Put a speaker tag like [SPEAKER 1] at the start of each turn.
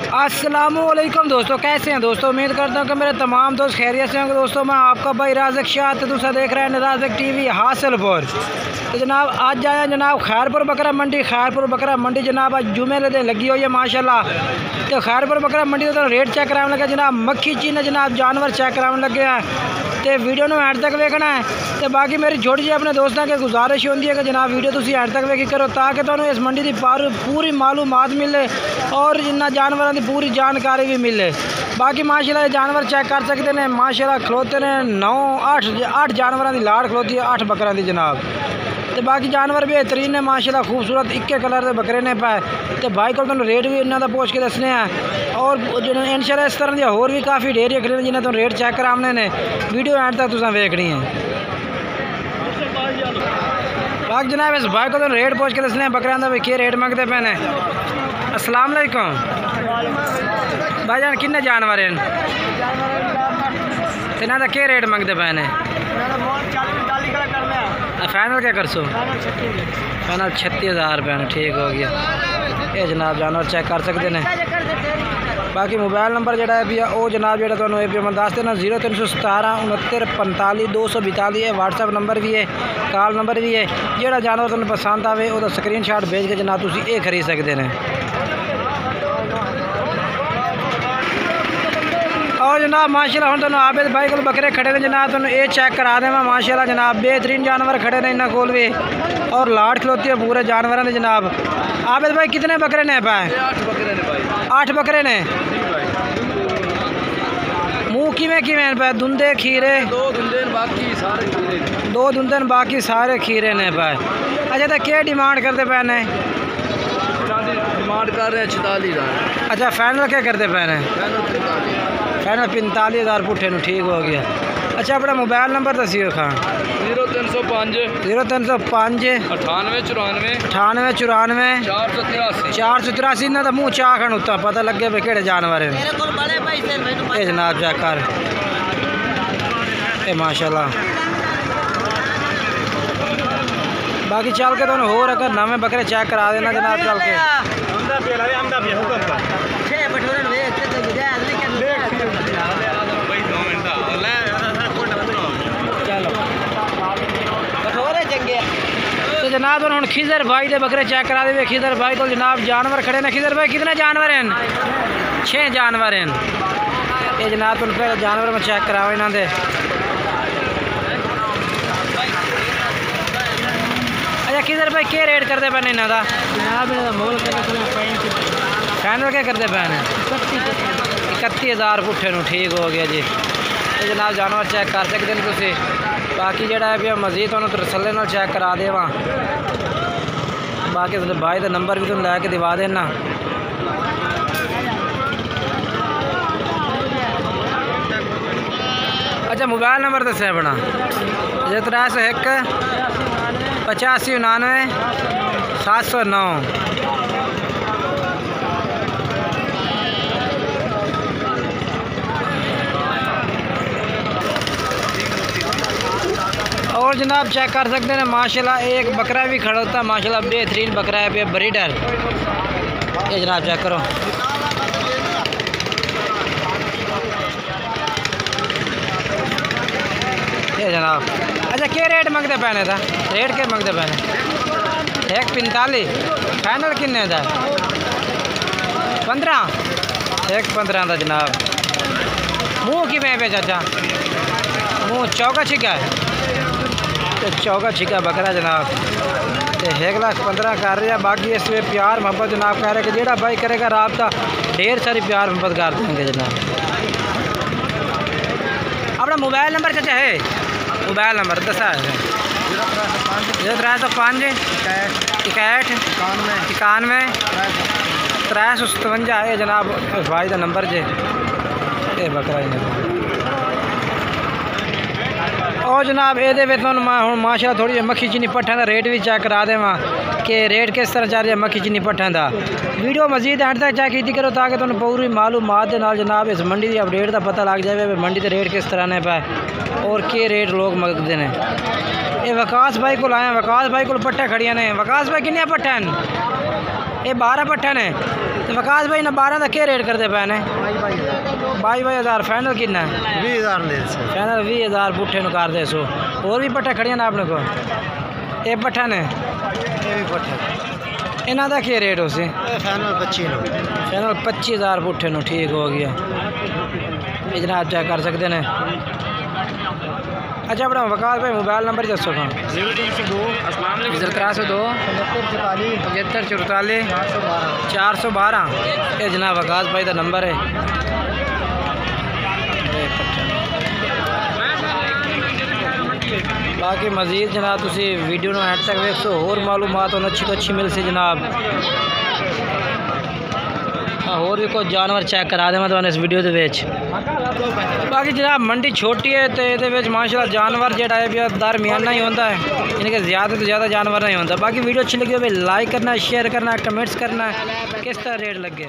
[SPEAKER 1] अस्सलामुअलैकुम दोस्तों, कैसे हैं दोस्तों। उम्मीद करता हूँ कि मेरे तमाम दोस्त खैरियत से होंगे। दोस्तों मैं आपका भाई राज़क शाह, तो दूसरा देख रहे हैं राज़क टीवी हासिलपुर। तो जनाब आज आया जनाब खैरपुर बकरा मंडी। खैरपुर बकरा मंडी जनाब आज जुमे के दिन लगी हुई है माशाल्लाह। तो खैरपुर बकरा मंडी तो रेट चेक कराने लगे जनाब, मक्खी चीने जनाब जानवर चेक कराने लगे हैं। तो वीडियो में एंड तक देखना है। तो बाकी मेरी छोटी जी अपने दोस्तों की गुजारिश होती है कि जनाब वीडियो तुम एंड तक वेखी करो, ताकि तुहानू इस मंडी की पूरी मालूमात मिले और इन्होंने जानवरों की पूरी जानकारी भी मिले। बाकी माशाल्लाह जानवर चेक कर सकते हैं। माशाल्लाह खलोते ने 9-8 जानवरों की लाड़ खलोती है, 8 बकरों की जनाब। तो बाकी जानवर बेहतरीन ने माशाल्लाह, खूबसूरत इक्के कलर के बकरे ने पाए। तो भाई को तुम रेट भी इन्हों का पूछ के दसने हैं और इंशाल्लाह इस तरह की होर भी काफ़ी डेयरी खरीद जिन्हें तुम रेट चेक कराने ने। वीडियो एंड तक तुम वेखनी है। बाकी जनाब इस भाई को तुम रेट पूछ के दसने हैं बकरियां का भी क्या रेट मंगते पे ने। अस्सलाम वालेकुम भाईजान, किन्ने जानवर हैं इन्हों का क्या रेट मंगते पे ने। फाइनल क्या कर सो? फाइनल 36,000 रुपये। ठीक हो गया। ये जनाब जानवर चेक कर सकते हैं। बाकी मोबाइल नंबर जोड़ा है भैया वो जनाब जो तुम्हें मैं दस देना 0317 69 45 242 है। व्हाट्सएप नंबर भी है, कॉल नंबर भी है। जोड़ा जानवर तुम्हें पसंद आए वो स्क्रीनशॉट भेज के जनाब तुम ये खरीद सकते हैं। और जनाब माशाल्लाह हम तुम आबिद भाई को बकरे खड़े ने जनाब तुम ये चेक करा देव। माशाल्लाह जनाब बेहतरीन जानवर खड़े ने इन्होंने कोल भी और लाड़ खलोती है पूरे जानवरों ने जनाब। आबिद भाई कितने बकरे ने पाए? 8 बकरे ने। मुँह किमें पाए? धुंधे खीरे? 2 धुंधे बाकी सारे खीरे ने पाए। अच्छा तो क्या डिमांड करते पे ने?
[SPEAKER 2] डिमांड कर रहे हैं 44,000।
[SPEAKER 1] अच्छा फाइनल क्या करते पे ने? फाइनल 45,000 पुट्ठे ਨੂੰ। ठीक हो गया। अच्छा अपना मोबाइल नंबर दसियो खां।
[SPEAKER 2] 0305
[SPEAKER 1] 9894 483 इन्हों का मूँह चाह खान उत्ता पता लगे भी कि जानवर है। ये जनाब चेक कर ये माशाल्लाह। बाकी चल के तुम होर अगर नवे बकरे चेक करा देना जनाब चल के। तो जनाब हम खिजर भाई के बकरे चेक करा दे। खिजर भाई को जनाब जानवर खड़े ने। खिजर भाई कितने जानवर हैं? 6 जानवर हैं। ये जनाब तुम पहले जानवर में चेक कराओ इन्हों के। अच्छा खिजर भाई क्या रेट करते पे इन्हों का? फाइनल क्या करते पे? 31,000 पुट्ठे ਨੂੰ। ठीक हो गया जी। तो जनाब जानवर चेक कर सकते हैं तुम। बाकी जोड़ा है भी मजीद तुम तसल्ली नाल चेक करा देव। बाकी भाई का नंबर भी तुम लैके दिवा देना। अच्छा मोबाइल नंबर दस अपना 0301 8599 709। और जनाब चेक कर सकते हैं माशाल्लाह एक बकरा भी खड़ा होता है माशाल्लाह, बेहतरीन बकरा है ब्रीडर। ये जनाब चेक करो। ये जनाब अच्छा क्या रेट मंगते पैने था? रेट क्या मंगते पैने? 145। फाइनल किन्ने का? 15। 1.15 का जनाब। मुँह कि पे चाचा? मुँह चौका छिका है। तो चौका छिका बकरा जनाब। तो 1,15,000 कर रहा। बाकी इस वे प्यार मोहब्बत जनाब कह रहे कि जोड़ा भाई करेगा राबता ढेर सारी प्यार मोहब्बत कर देंगे जनाब। अपना मोबाइल नंबर चाचा है? मोबाइल नंबर दसा है 0305 61 91 357। है जनाब भाई का नंबर जे। ये बकरा ही और जनाब ये हूँ माशाल्लाह थोड़ी मक्खी चीनी पट्ठों का रेट भी चेक करा देव कि रेट किस तरह चल रहा है मक्खी चीनी पट्ठों का। वीडियो मजीद एंड तक चेक की करो ताकि तुम पूरी मालूमात के नाल जनाब इस मंडी की अपडेट का पता लग जाए मंडी के रेट किस तरह ने पाए और के रेट लोग मंगते हैं। ये वकास भाई को आए। वकास भाई को पट्ठे खड़िया ने। वकास भाई किन्ने पट्ठे हैं? ये 12 पट्ठे ने। तो वकास भाई ना 12 का क्या रेट करते पे ने 22,000 फाइनल कितना है
[SPEAKER 3] 20,000
[SPEAKER 1] फाइनल 20,000 पुट्ठे नु कर दे सो और भी पट्ठा खड़ियां ना अपने को ये पट्ठा ने इन्हों का क्या रेट उसे
[SPEAKER 3] फाइनल 25
[SPEAKER 1] फाइनल 25,000 पुट्ठे नु ठीक हो गया ये जनाब चेक कर सकते हैं। अच्छा अपना वकास भाई मोबाइल नंबर दसो कहाँ 0302 75 44 412 ये जनाब वकास भाई का नंबर है। बाकी मजीद जनाब तुसी वीडियो में एंड तक वेखो होर मालूमात अच्छी तो अच्छी मिल सी जनाब होर भी कुछ जानवर चेक करा दे मैं इस वीडियो के विच। बाकी जनाब मंडी छोटी है तो ये माशाल्लाह जानवर जो है दरमियाना ही होता है इनके ज़्यादा तो ज़्यादा जानवर नहीं होता। बाकी वीडियो अच्छी लगी हो भाई लाइक करना शेयर करना कमेंट्स करना किस तरह रेट लगे।